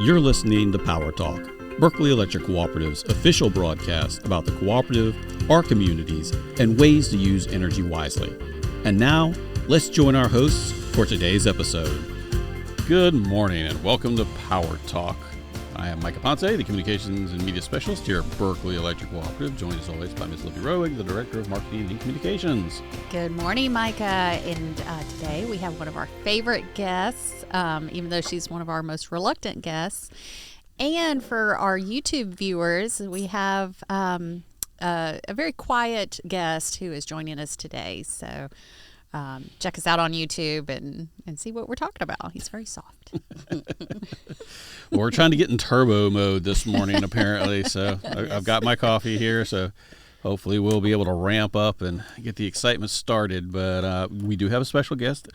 You're listening to Power Talk, Berkeley Electric Cooperative's official broadcast about the cooperative, our communities, and ways to use energy wisely. And now, let's join our hosts for today's episode. Good morning and welcome to Power Talk. I am Micah Ponce, the Communications and Media Specialist here at Berkeley Electric Cooperative, joined as always by Ms. Libby Roig, the Director of Marketing and Communications. Good morning, Micah. And today we have one of our favorite guests, even though she's one of our most reluctant guests. And for our YouTube viewers, we have a very quiet guest who is joining us today. So check us out on YouTube and see what we're talking about. He's very soft. Well, we're trying to get in turbo mode this morning, apparently. So I've got my coffee here, so hopefully we'll be able to ramp up and get the excitement started. But we do have a special guest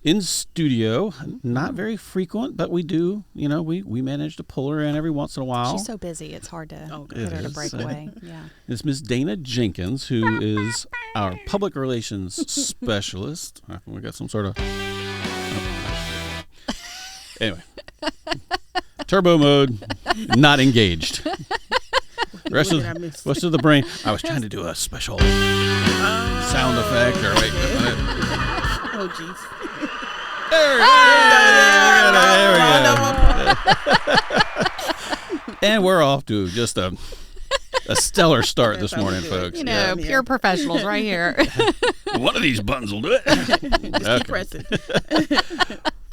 in studio. Not very frequent, but we do. You know, we manage to pull her in every once in a while. She's so busy, it's hard to get her to break away. Yeah. It's Ms. Dana Jenkins, who is our public relations specialist. We got some sort of... Anyway, turbo mode, not engaged. Rest of the brain. I was trying to do a special sound effect. Or wait, oh, jeez. There we go. And we're off to just a stellar start this morning, folks. You know, pure professionals right here. One of these buttons will do it. Just keep pressing.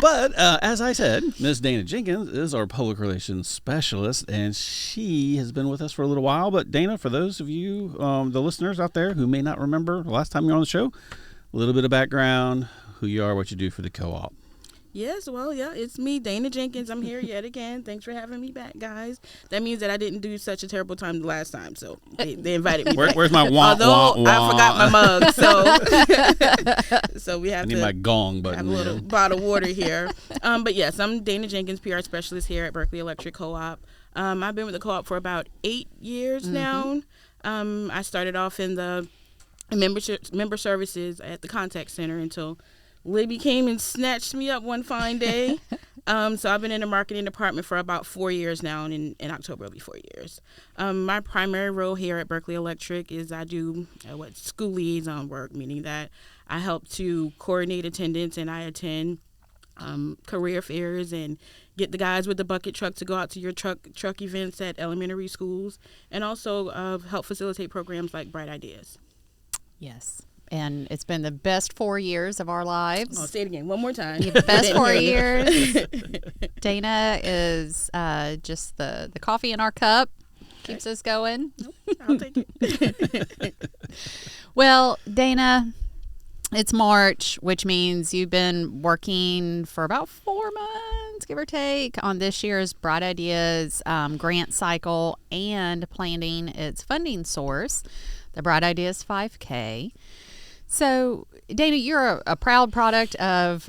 But as I said, Ms. Dana Jenkins is our public relations specialist, and she has been with us for a little while. But Dana, for those of you, the listeners out there who may not remember the last time you were on the show, a little bit of background, who you are, what you do for the co-op. Yes, well, yeah, it's me, Dana Jenkins. I'm here yet again. Thanks for having me back, guys. That means that I didn't do such a terrible time the last time, so they invited me back. Where's my wah, Although wah, wah? I forgot my mug, so we have I need my gong button. Have a little bottle of water here. But yes, I'm Dana Jenkins, PR Specialist here at Berkeley Electric Co-op. I've been with the co-op for about 8 years now. I started off in the member services at the contact center until Libby came and snatched me up one fine day. So I've been in the marketing department for about 4 years now, and in October it'll be 4 years. My primary role here at Berkeley Electric is I do school liaison work, meaning that I help to coordinate attendance, and I attend career fairs and get the guys with the bucket truck to go out to your truck events at elementary schools, and also help facilitate programs like Bright Ideas. Yes. And it's been the best 4 years of our lives. I'll say it again one more time. The best 4 years. Dana is just the coffee in our cup. Keeps us going. Nope, I'll take it. Well, Dana, it's March, which means you've been working for about 4 months, give or take, on this year's Bright Ideas grant cycle and planning its funding source, the Bright Ideas 5K. So, Dana, you're a proud product of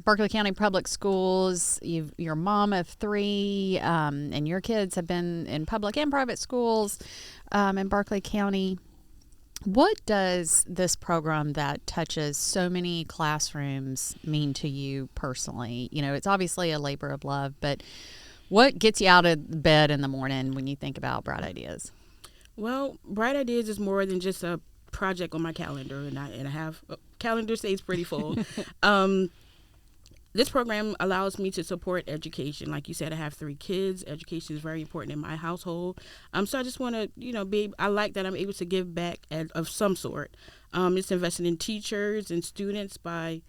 Berkeley County Public Schools. You're a mom of 3, and your kids have been in public and private schools in Berkeley County. What does this program that touches so many classrooms mean to you personally? You know, it's obviously a labor of love, but what gets you out of bed in the morning when you think about Bright Ideas? Well, Bright Ideas is more than just a project on my calendar, and I have calendar stays pretty full. This program allows me to support education. Like you said, I have 3 kids. Education is very important in my household. So I just want to, I like that I'm able to give back of some sort. It's invested in teachers and students by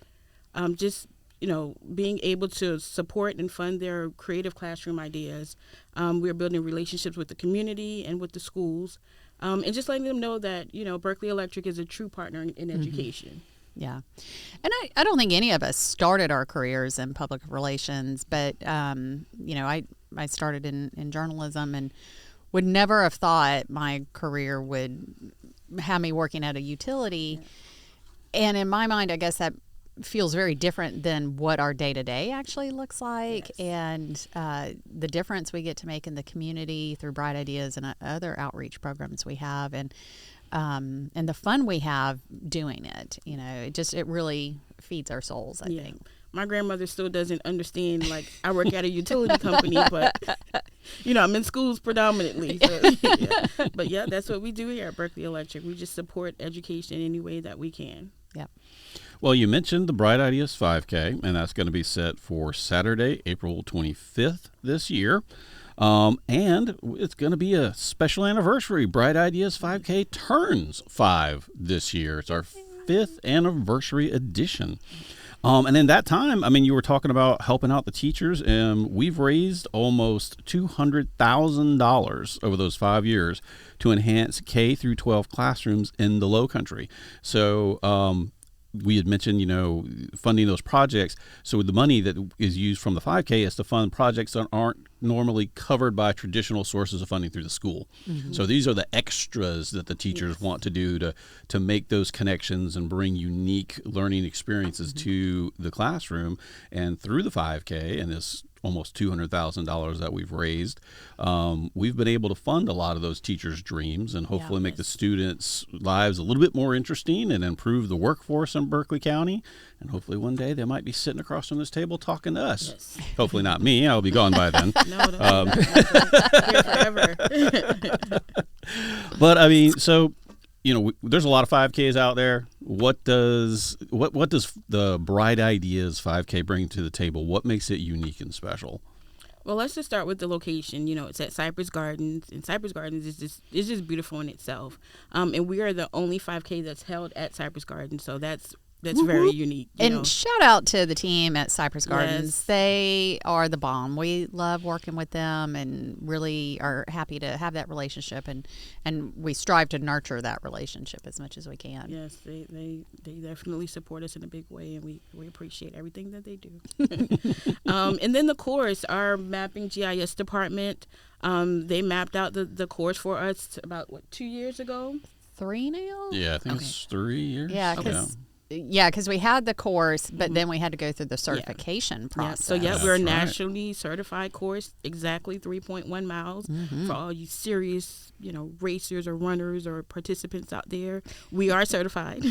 being able to support and fund their creative classroom ideas. We're building relationships with the community and with the schools. And just letting them know that, Berkeley Electric is a true partner in education. Yeah. And I don't think any of us started our careers in public relations, but, I started in journalism and would never have thought my career would have me working at a utility. Yeah. And in my mind, I guess that feels very different than what our day-to-day actually looks like. Yes. And the difference we get to make in the community through Bright Ideas and other outreach programs we have, and the fun we have doing it. It really feeds our souls, I think. my grandmother still doesn't understand. Like, I work at a utility company, but I'm in schools predominantly. So, yeah. But yeah, that's what we do here at Berkeley Electric. We just support education any way that we can. Yep. Well, you mentioned the Bright Ideas 5K, and that's going to be set for Saturday, April 25th this year. And it's going to be a special anniversary. Bright Ideas 5K turns 5 this year. It's our 5th anniversary edition. And in that time, I mean, you were talking about helping out the teachers, and we've raised almost $200,000 over those 5 years to enhance K through 12 classrooms in the Lowcountry. So, we had mentioned, funding those projects. So the money that is used from the 5K is to fund projects that aren't normally covered by traditional sources of funding through the school. Mm-hmm. So these are the extras that the teachers want to do to make those connections and bring unique learning experiences to the classroom. And through the 5K and this almost $200,000 that we've raised, we've been able to fund a lot of those teachers' dreams and hopefully make the students' lives a little bit more interesting and improve the workforce in Berkeley County. And hopefully one day they might be sitting across from this table talking to us. Yes. Hopefully not me. I'll be gone by then. No, don't here forever. But I mean, so there's a lot of 5Ks out there. What does the Bright Ideas 5K bring to the table? What makes it unique and special? Well, let's just start with the location. It's at Cypress Gardens, and Cypress Gardens is just beautiful in itself. And we are the only 5K that's held at Cypress Gardens, so that's very unique. And shout out to the team at Cypress Gardens. Yes. They are the bomb. We love working with them and really are happy to have that relationship. And we strive to nurture that relationship as much as we can. Yes, they definitely support us in a big way, and we appreciate everything that they do. And then the course, our mapping GIS department, they mapped out the course for us about, 2 years ago? 3 now? Yeah, I think it's 3 years. Yeah, because we had the course, but then we had to go through the certification process. So, we're a nationally certified course, exactly 3.1 miles for all you serious, racers or runners or participants out there. We are certified.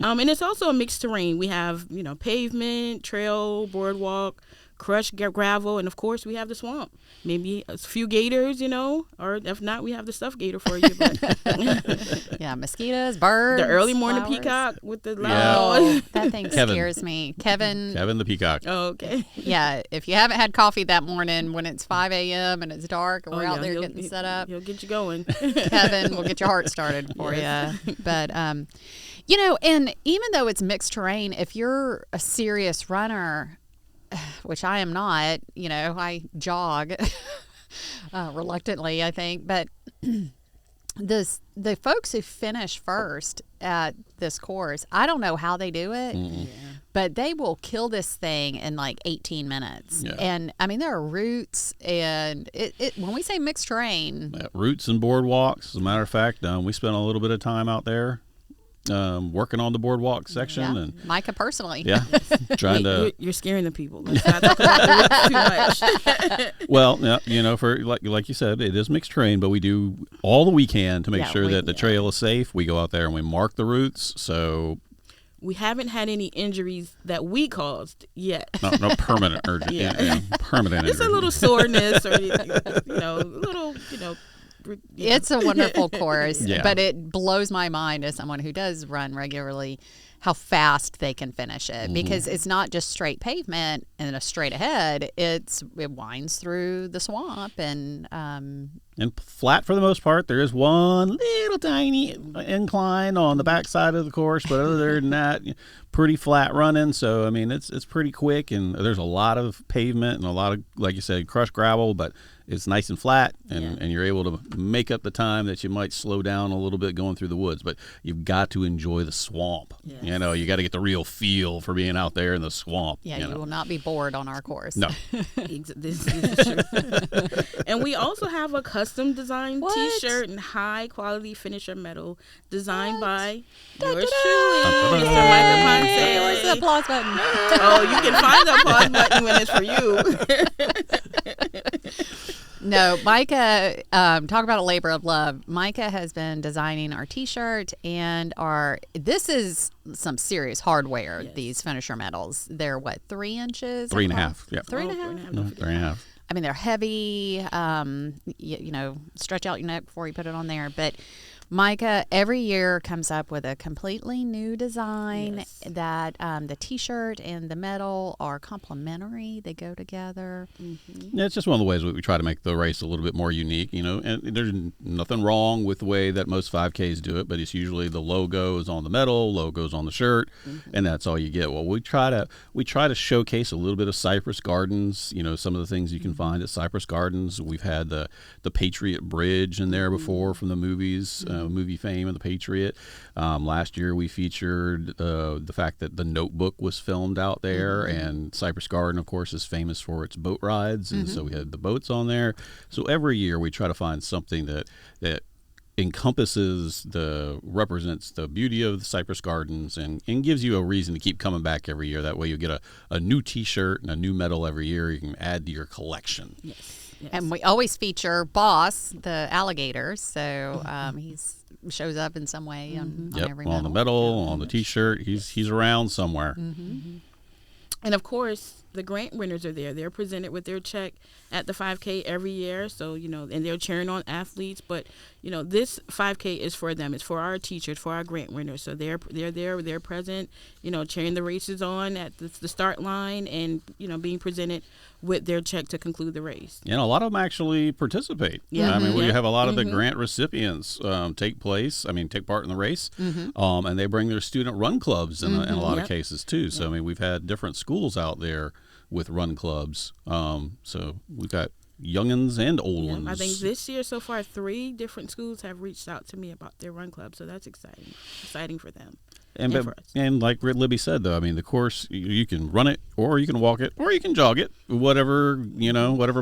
And it's also a mixed terrain. We have, pavement, trail, boardwalk, crushed gravel, and of course we have the swamp. Maybe a few gators, or if not, we have the stuffed gator for you. But yeah, mosquitoes, birds, the early morning flowers. Peacock with the loud. That thing scares me. Kevin the peacock. Oh, okay. Yeah, if you haven't had coffee that morning when it's 5 a.m. and it's dark and we're out there getting set up, he'll get you going. Kevin will get your heart started for you. But and even though it's mixed terrain, if you're a serious runner, which I am not, I jog reluctantly, I think. But the folks who finish first at this course, I don't know how they do it, but they will kill this thing in like 18 minutes. Yeah. And I mean, there are routes, and it when we say mixed terrain, routes and boardwalks. As a matter of fact, we spent a little bit of time out there. Working on the boardwalk section, and Micah personally, trying to. You're scaring the people. Let's not talk about the routes too much. Well, for like you said, it is mixed terrain, but we do all that we can to make sure that the trail is safe. We go out there and we mark the routes. So we haven't had any injuries that we caused yet. No permanent urgent. Permanent. It's a little soreness, or little. It's a wonderful course, but it blows my mind as someone who does run regularly how fast they can finish it, because it's not just straight pavement and a straight ahead. It winds through the swamp and flat for the most part. There is one little tiny incline on the back side of the course, but other than that, pretty flat running. So I mean, it's pretty quick, and there's a lot of pavement and a lot of, like you said, crushed gravel, but it's nice and flat, and you're able to make up the time that you might slow down a little bit going through the woods. But you've got to enjoy the swamp. Yes. You got to get the real feel for being out there in the swamp. Yeah, you will not be bored on our course. No. This is true. And we also have a custom designed T-shirt and high quality finisher metal designed by yours truly, Mr. Micah Ponce. Where's the applause button? Oh, you can find the applause button when it's for you. No, Micah, talk about a labor of love. Micah has been designing our T-shirt and this is some serious hardware, Yes. these finisher medals. They're what, 3 inches? 3.5. Yeah. 3.5? Don't forget 3.5. I mean, they're heavy, you know, stretch out your neck before you put it on there. But Micah every year comes up with a completely new design. Yes. That the T-shirt and the medal are complementary. They go together. Mm-hmm. Yeah, it's just one of the ways we try to make the race a little bit more unique, you know, and there's nothing wrong with the way that most 5Ks do it, but it's usually the logo is on the medal, logos on the shirt, and that's all you get. Well, we try to showcase a little bit of Cypress Gardens, you know, some of the things you can find at Cypress Gardens. We've had the Patriot Bridge in there before from the movies, movie fame of the Patriot. Last year we featured the fact that the Notebook was filmed out there, and Cypress Garden, of course, is famous for its boat rides, and so we had the boats on there. So every year we try to find something that represents the beauty of the Cypress Gardens and gives you a reason to keep coming back every year. That way you get a new T-shirt and a new medal every year you can add to your collection. Yes. And we always feature Boss, the alligator. So he shows up in some way on every medal. On the medal, on the T-shirt, he's around somewhere. And of course, the grant winners are there. They're presented with their check at the 5K every year. So, you know, and they're cheering on athletes. But, you know, this 5K is for them. It's for our teachers, for our grant winners. So they're there, they're present, you know, cheering the races on at the start line and, you know, being presented with their check to conclude the race. And a lot of them actually participate. Yeah. I mean, we have a lot of the grant recipients take part in the race, and they bring their student run clubs in a lot of cases too. So, I mean, we've had different schools out there with run clubs. So we've got youngins and old ones. I think this year so far 3 different schools have reached out to me about their run club. So that's exciting for them. And like Libby said, though, I mean, the course, you can run it or you can walk it or you can jog it, whatever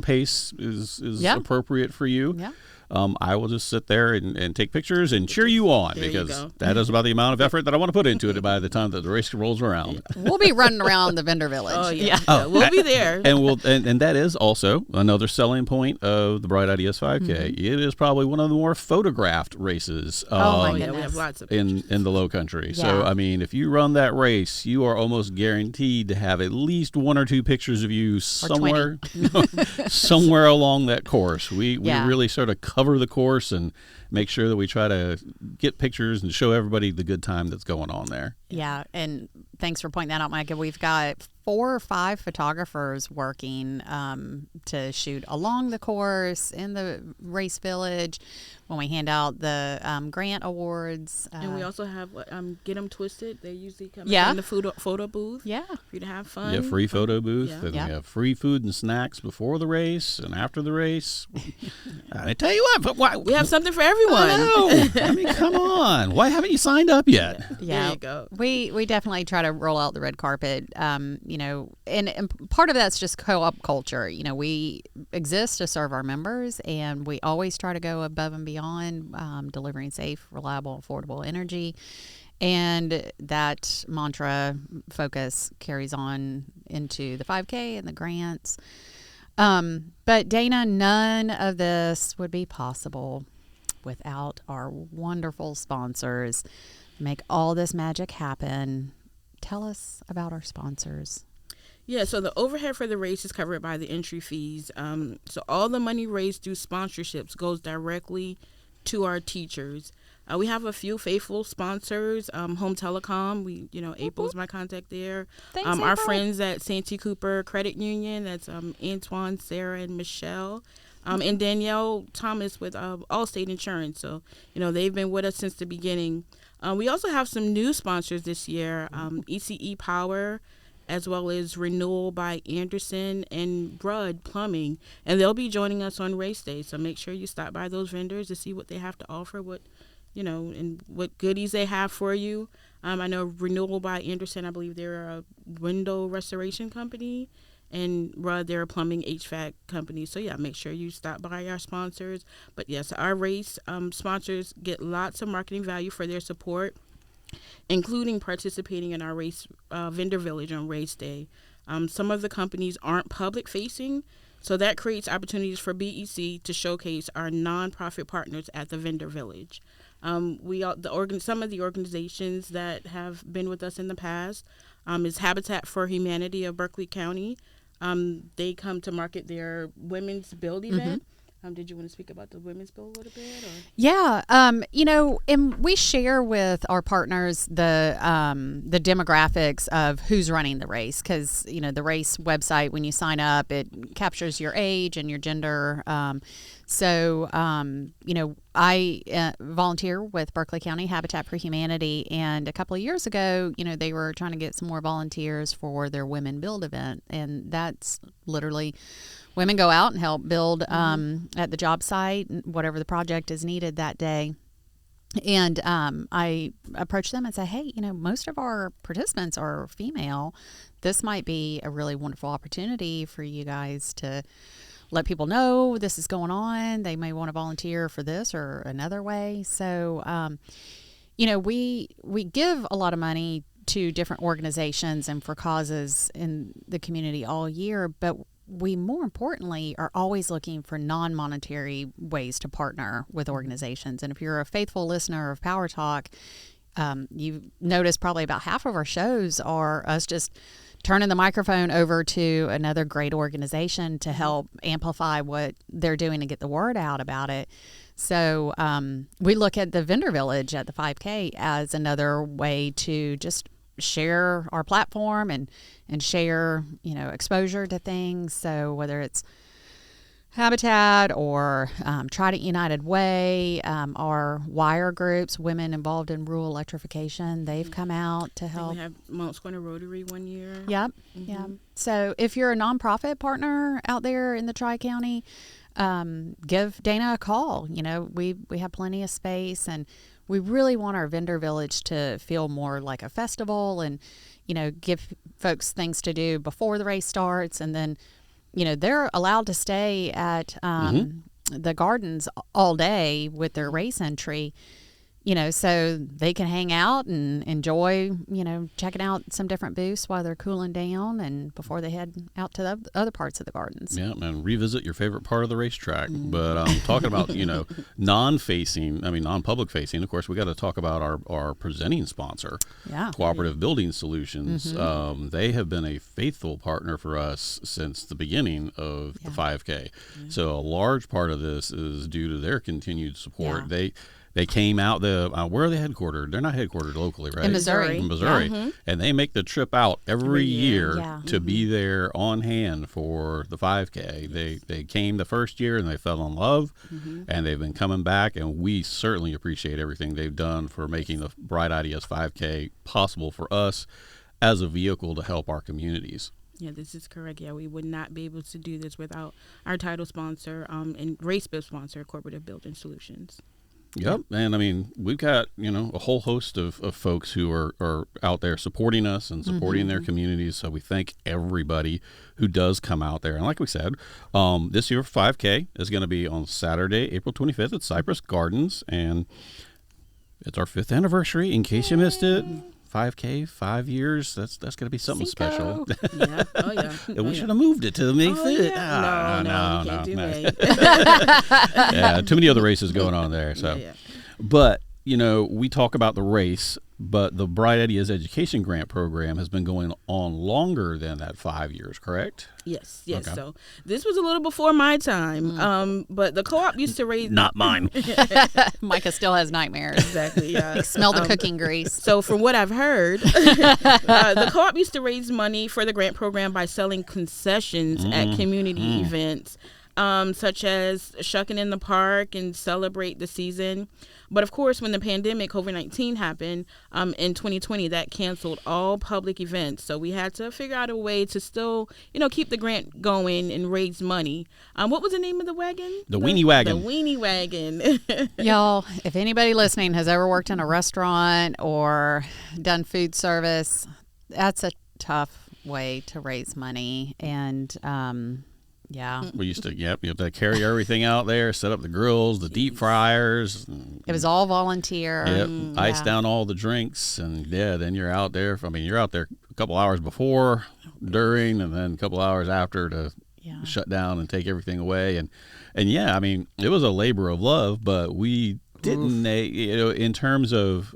pace is appropriate for you. Yeah. I will just sit there and take pictures and cheer you on because that is about the amount of effort that I want to put into it by the time that the race rolls around. We'll be running around the vendor village. Oh, yeah. We'll be there. And that is also another selling point of the Bright Ideas 5K. It is probably one of the more photographed races my goodness. We have lots of in the Low Country. Yeah. So, I mean, if you run that race, you are almost guaranteed to have at least 1 or 2 pictures of you somewhere somewhere along that course. We really sort of cover the course and make sure that we try to get pictures and show everybody the good time that's going on there. Yeah, and thanks for pointing that out, Micah. We've got 4 or 5 photographers working to shoot along the course in the race village when we hand out the grant awards. And we also have Get 'em Twisted. They usually come in the photo booth for you to have fun. Yeah, free photo booth. Yeah. And we have free food and snacks before the race and after the race. I tell you what, but why? We have something for everyone. I know. I mean, come on. Why haven't you signed up yet? Yeah, there you go. We definitely try to roll out the red carpet. You know, and part of that's just co-op culture. You know, we exist to serve our members, and we always try to go above and beyond, delivering safe, reliable, affordable energy. And that mantra focus carries on into the 5K and the grants. But Dana, none of this would be possible without our wonderful sponsors. Make all this magic happen. Tell us about our sponsors. Yeah, so the overhead for the race is covered by the entry fees. So all the money raised through sponsorships goes directly to our teachers. We have a few faithful sponsors. Home Telecom, April's my contact there. Thanks, our April. friends at Santee Cooper Credit Union, that's Antoine, Sarah, and Michelle. And Danielle Thomas with Allstate Insurance. So, they've been with us since the beginning. We also have some new sponsors this year, ECE Power, as well as Renewal by Anderson and Rudd Plumbing. And they'll be joining us on race day. So make sure you stop by those vendors to see what they have to offer, and what goodies they have for you. I know Renewal by Anderson, I believe they're a window restoration company. And Rudd, they're a plumbing HVAC company. So, yeah, make sure you stop by our sponsors. But, yes, our race sponsors get lots of marketing value for their support, including participating in our race vendor village on race day. Some of the companies aren't public-facing, So that creates opportunities for BEC to showcase our nonprofit partners at the vendor village. Some of the organizations that have been with us in the past is Habitat for Humanity of Berkeley County. They come to market their Women's Build event. Did you want to speak about the Women's Build a little bit? Or? Yeah, and we share with our partners the demographics of who's running the race, because the race website, when you sign up, it captures your age and your gender. So I volunteer with Berkeley County Habitat for Humanity, and a couple of years ago, they were trying to get some more volunteers for their Women Build event, and that's literally women go out and help build at the job site, whatever the project is needed that day. And I approach them and say, hey, most of our participants are female. This might be a really wonderful opportunity for you guys to let people know this is going on. They may want to volunteer for this or another way. So, we give a lot of money to different organizations and for causes in the community all year, but we more importantly are always looking for non-monetary ways to partner with organizations. And if you're a faithful listener of Power Talk, you've noticed probably about half of our shows are us just turning the microphone over to another great organization to help amplify what they're doing and get the word out about it. So we look at the vendor village at the 5K as another way to just share our platform and share, exposure to things. So whether it's Habitat or Trident United Way, our WIRE groups, Women Involved in Rural Electrification, they've come out to help. We have Mount Scorner Rotary one year. Yep. Yeah. So if you're a nonprofit partner out there in the Tri-County, give Dana a call. We have plenty of space, and we really want our vendor village to feel more like a festival, and give folks things to do before the race starts, and then they're allowed to stay at the gardens all day with their race entry, so they can hang out and enjoy, checking out some different booths while they're cooling down and before they head out to the other parts of the gardens. Yeah, and revisit your favorite part of the racetrack. But I'm talking about, non-public facing. Of course, we got to talk about our presenting sponsor, Cooperative Building Solutions. They have been a faithful partner for us since the beginning of the 5K. So a large part of this is due to their continued support. They came out where are they headquartered? They're not headquartered locally, right? In Missouri. In Missouri. Yeah. And they make the trip out every year to be there on hand for the 5K. They came the first year and they fell in love, and they've been coming back, and we certainly appreciate everything they've done for making the Bright Ideas 5K possible for us as a vehicle to help our communities. Yeah, this is correct. Yeah, we would not be able to do this without our title sponsor and race bib sponsor, Cooperative Building Solutions. Yep. And we've got, a whole host of folks who are out there supporting us and supporting their communities. So we thank everybody who does come out there. And like we said, this year 5K is going to be on Saturday, April 25th at Cypress Gardens. And it's our 5th anniversary, in case you missed it. 5K, 5 years. That's going to be something special. Yeah. Oh, yeah. We should have moved it to the May 5th. Yeah. No, we can't do May. Yeah, too many other races going on there. So, But, we talk about the race, but the Bright Ideas Education Grant Program has been going on longer than that 5 years, correct? Yes. Okay. So this was a little before my time, but the co-op used to raise... Not mine. Micah still has nightmares. Exactly, yeah. Smell the cooking grease. So from what I've heard, the co-op used to raise money for the grant program by selling concessions at community events, such as Shucking in the Park and Celebrate the Season. But of course, when the pandemic, COVID-19 happened in 2020, that canceled all public events. So we had to figure out a way to still, keep the grant going and raise money. What was the name of the wagon? The Weenie Wagon. The Weenie Wagon. Y'all, if anybody listening has ever worked in a restaurant or done food service, that's a tough way to raise money. And we used to, you have to carry everything out there, set up the grills, the deep fryers. It was all volunteer. Yep, ice down all the drinks, and then you're out there. You're out there a couple hours before, during, and then a couple hours after to shut down and take everything away. And yeah, I mean, it was a labor of love, but we didn't, in terms of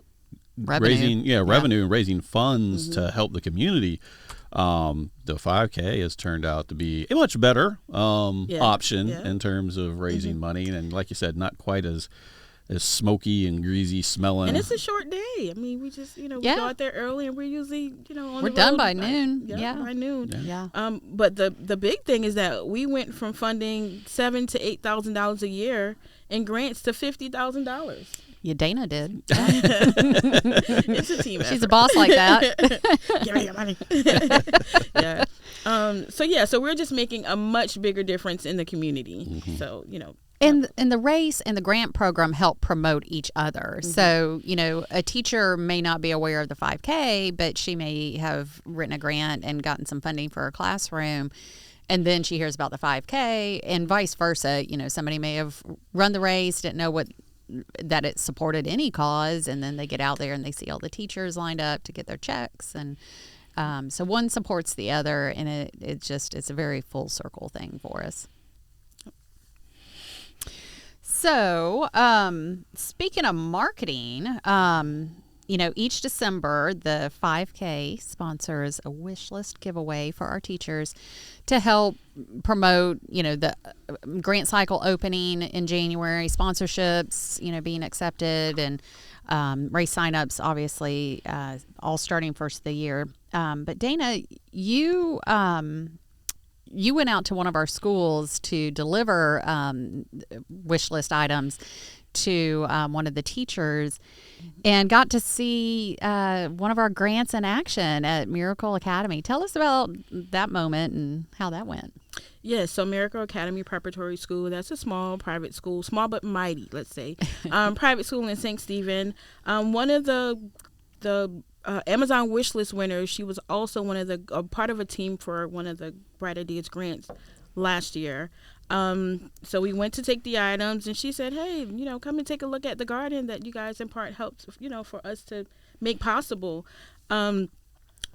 revenue and raising funds to help the community. The 5K has turned out to be a much better option in terms of raising money, and like you said, not quite as smoky and greasy smelling. And it's a short day. I mean, we just we go out there early, and we're usually on we're the done road by noon. by noon. Yeah. But the big thing is that we went from funding $7,000 to $8,000 a year in grants to $50,000. Yeah, Dana did. It's a team effort. She's a boss like that. Give me your money. So we're just making a much bigger difference in the community. So, And the race and the grant program help promote each other. So, a teacher may not be aware of the 5K, but she may have written a grant and gotten some funding for her classroom. And then she hears about the 5K and vice versa. Somebody may have run the race, didn't know that it supported any cause, and then they get out there and they see all the teachers lined up to get their checks, and so one supports the other, and it's a very full circle thing for us. So speaking of marketing, each December the 5K sponsors a wish list giveaway for our teachers to help promote, the grant cycle opening in January, sponsorships, being accepted, and race signups, obviously, all starting first of the year. But Dana, you went out to one of our schools to deliver wish list items to one of the teachers, and got to see one of our grants in action at Miracle Academy. Tell us about that moment and how that went. Yes, so Miracle Academy Preparatory School, that's a small private school, small but mighty, let's say, private school in St. Stephen. One of the Amazon wish list winners, she was also part of a team for one of the Bright Ideas grants last year. So we went to take the items, and she said, hey, come and take a look at the garden that you guys in part helped, for us to make possible.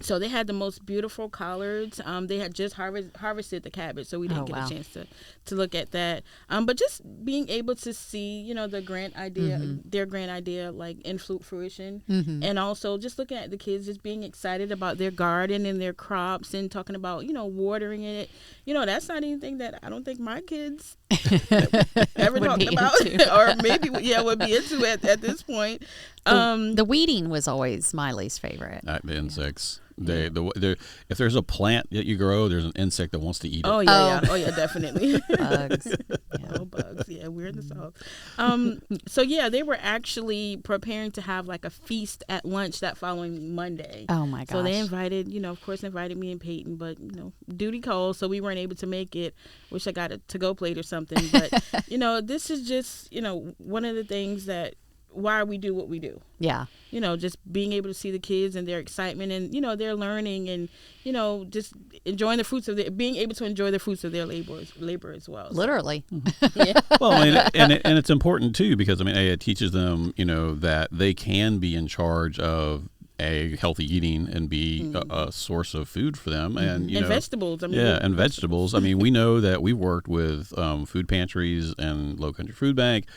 So they had the most beautiful collards. They had just harvested the cabbage, so we didn't get a chance to look at that. But just being able to see, the grant idea, their grant idea, like in fruition, and also just looking at the kids just being excited about their garden and their crops and talking about, watering it. That's not anything that I don't think my kids ever talked about, or maybe would be into at this point. The weeding was always my least favorite. The insects. If there's a plant that you grow, there's an insect that wants to eat it. Oh yeah, definitely. Bugs. Bugs. Yeah, we're in the South. So they were actually preparing to have like a feast at lunch that following Monday. Oh my gosh. So they invited me and Peyton, but duty called, so we weren't able to make it. Wish I got a to-go plate or something, but this is just one of the things that why we do what we do. Yeah. Just being able to see the kids and their excitement and, their learning and, just enjoying the fruits of being able to enjoy the fruits of their labor as well. So. Literally. Well, and it's important too, because it teaches them, that they can be in charge of healthy eating and be a source of food for them, and vegetables. And vegetables. We know that we've worked with food pantries and Low Country Food Bank.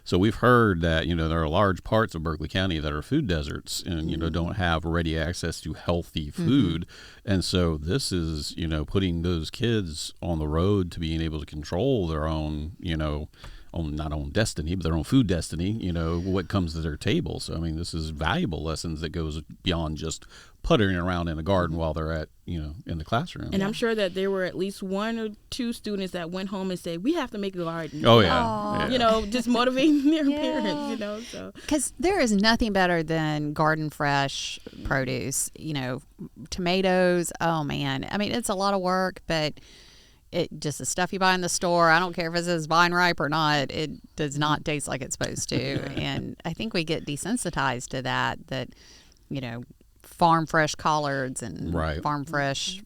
So we've heard that, there are large parts of Berkeley County that are food deserts and, don't have ready access to healthy food. And so this is, putting those kids on the road to being able to control their own, not own destiny, but their own food destiny, what comes to their table. So, this is valuable lessons that goes beyond just puttering around in the garden while they're at, in the classroom. And I'm sure that there were at least one or two students that went home and said, we have to make a garden. Oh, yeah. Just motivating their parents, so. Because there is nothing better than garden fresh produce, tomatoes. Oh, man. It's a lot of work, but it just the stuff you buy in the store, I don't care if it says vine ripe or not, it does not taste like it's supposed to. And I think we get desensitized to that, farm fresh collards and farm fresh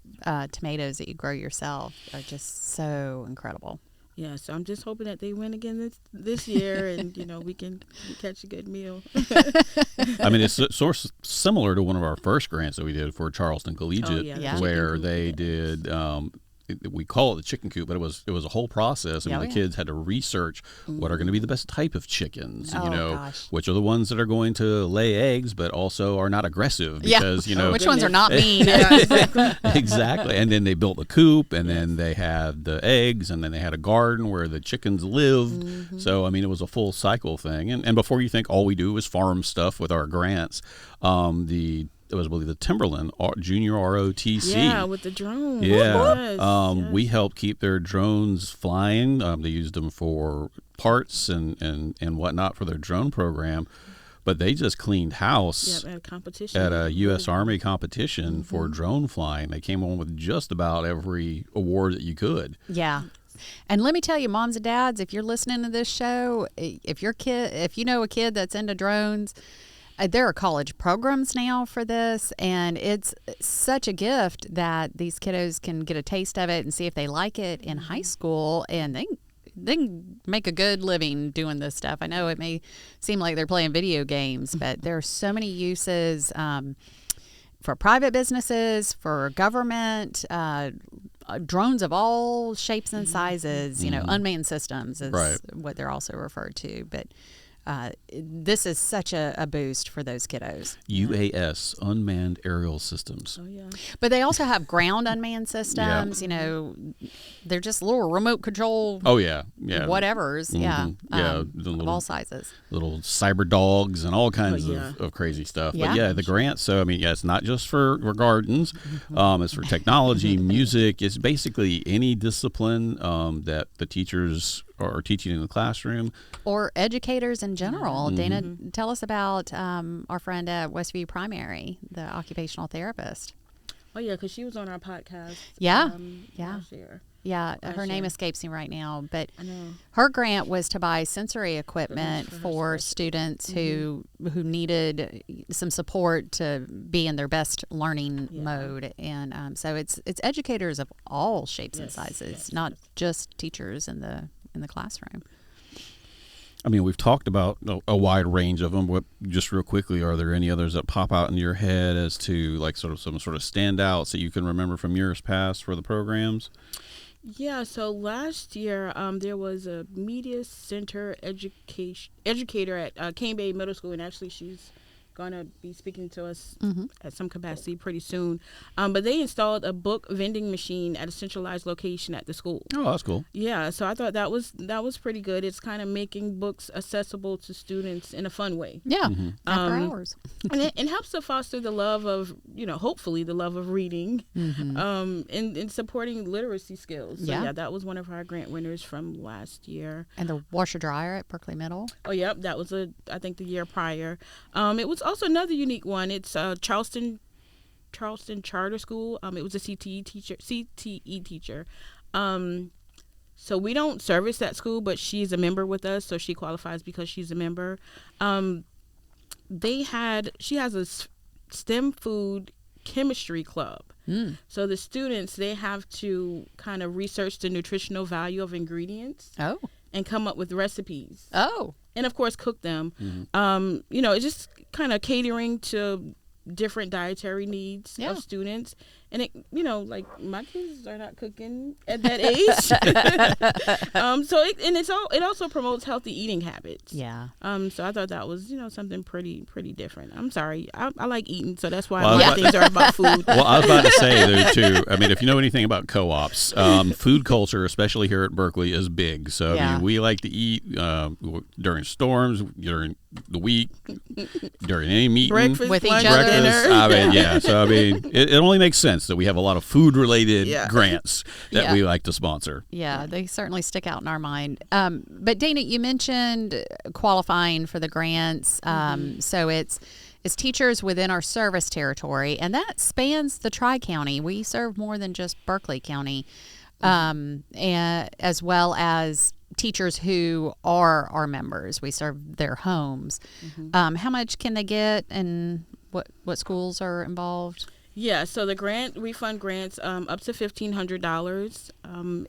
tomatoes that you grow yourself are just so incredible. Yeah, so I'm just hoping that they win again this year, and we can catch a good meal. It's sort of similar to one of our first grants that we did for Charleston Collegiate, where they did. we call it the chicken coop, but it was a whole process. I mean, the kids had to research what are going to be the best type of chickens, which are the ones that are going to lay eggs, but also are not aggressive because, which ones are not mean. Exactly. And then they built the coop, and then they had the eggs, and then they had a garden where the chickens lived. So, I mean, it was a full cycle thing. And before you think all we do is farm stuff with our grants, it was, I believe, the Timberland Junior ROTC. Yeah, with the drones. Yeah. Yes. We helped keep their drones flying. They used them for parts and whatnot for their drone program. But they just cleaned house at a competition. At a U.S. Army competition for drone flying. They came on with just about every award that you could. Yeah. And let me tell you, moms and dads, if you're listening to this show, if you know a kid that's into drones, there are college programs now for this, and it's such a gift that these kiddos can get a taste of it and see if they like it in high school, and they can make a good living doing this stuff. I know it may seem like they're playing video games, but there are so many uses for private businesses, for government, drones of all shapes and sizes, unmanned systems is what they're also referred to. But this is such a boost for those kiddos. UAS, Unmanned Aerial Systems. Oh, yeah. But they also have ground unmanned systems. They're just little remote control. Oh, yeah. Whatevers. Of all sizes. Little cyber dogs and all kinds of crazy stuff. Yeah. But the grants, so I mean, it's not just for gardens. It's for technology, music. It's basically any discipline that the teachers are teaching in the classroom. Or educators in general. Dana, tell us about our friend at Westview Primary, the occupational therapist. Oh, yeah, because she was on our podcast. Last year. Her name escapes me right now, but her grant was to buy sensory equipment for students who needed some support to be in their best learning mode, and so it's educators of all shapes and sizes, not just teachers in the classroom. I mean, we've talked about a wide range of them. What, just real quickly, are there any others that pop out in your head as to like sort of some sort of standouts that you can remember from years past for the programs? Yeah, so last year there was a media center educator at Cane Bay Middle School, and actually she's going to be speaking to us at some capacity pretty soon. But they installed a book vending machine at a centralized location at the school. Oh, that's cool. Yeah, so I thought that was pretty good. It's kind of making books accessible to students in a fun way. Yeah, after hours. And it helps to foster the love of, hopefully the love of reading and supporting literacy skills. So, yeah, that was one of our grant winners from last year. And the washer dryer at Berkeley Middle. Oh, yep, that was I think the year prior. It was also another unique one. It's Charleston Charter School. It was a CTE teacher. So we don't service that school, but she's a member with us, so she qualifies because she's a member. She has a STEM food chemistry club. So the students, they have to kind of research the nutritional value of ingredients. Oh. And come up with recipes. Oh. And of course cook them. It's just kind of catering to different dietary needs of students. And it, my kids are not cooking at that age. It also promotes healthy eating habits. Yeah. So I thought that was, something pretty different. I'm sorry. I like eating, so that's why my things are about food. Well, I was about to say though too. I mean, if you know anything about co-ops, food culture, especially here at Berkeley, is big. So I mean, we like to eat during storms, during the week, during any meeting, breakfast, with lunch, each other. dinner. I mean, so I mean, it only makes sense that we have a lot of food-related grants that we like to sponsor. Yeah, they certainly stick out in our mind. But Dana, you mentioned qualifying for the grants. So it's teachers within our service territory, and that spans the Tri-County. We serve more than just Berkeley County, and as well as teachers who are our members. We serve their homes. How much can they get, and what schools are involved? Yeah, so we fund grants up to $1,500,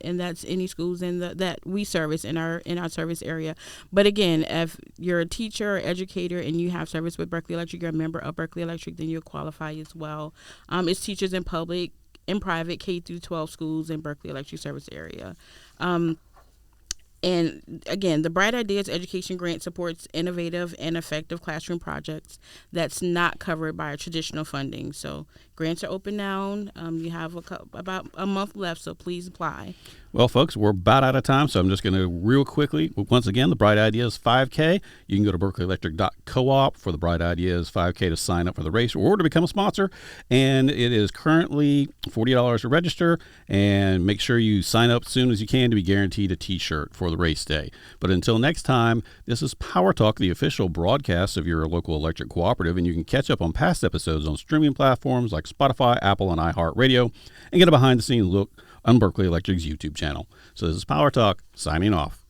and that's any schools that we service in our service area. But again, if you're a teacher or educator and you have service with Berkeley Electric, you're a member of Berkeley Electric, then you'll qualify as well. It's teachers in public and private K through 12 schools in Berkeley Electric Service area. And again, the Bright Ideas Education Grant supports innovative and effective classroom projects that's not covered by traditional funding. So grants are open now. You have about a month left, so please apply. Well, folks, we're about out of time, so I'm just going to real quickly, once again, the Bright Ideas 5K. You can go to berkeley-electric.coop for the Bright Ideas 5K to sign up for the race or to become a sponsor. And it is currently $40 to register. And make sure you sign up as soon as you can to be guaranteed a T-shirt for the race day. But until next time, this is Power Talk, the official broadcast of your local electric cooperative. And you can catch up on past episodes on streaming platforms like Spotify, Apple, and iHeartRadio, and get a behind-the-scenes look on Berkeley Electric's YouTube channel. So this is Power Talk, signing off.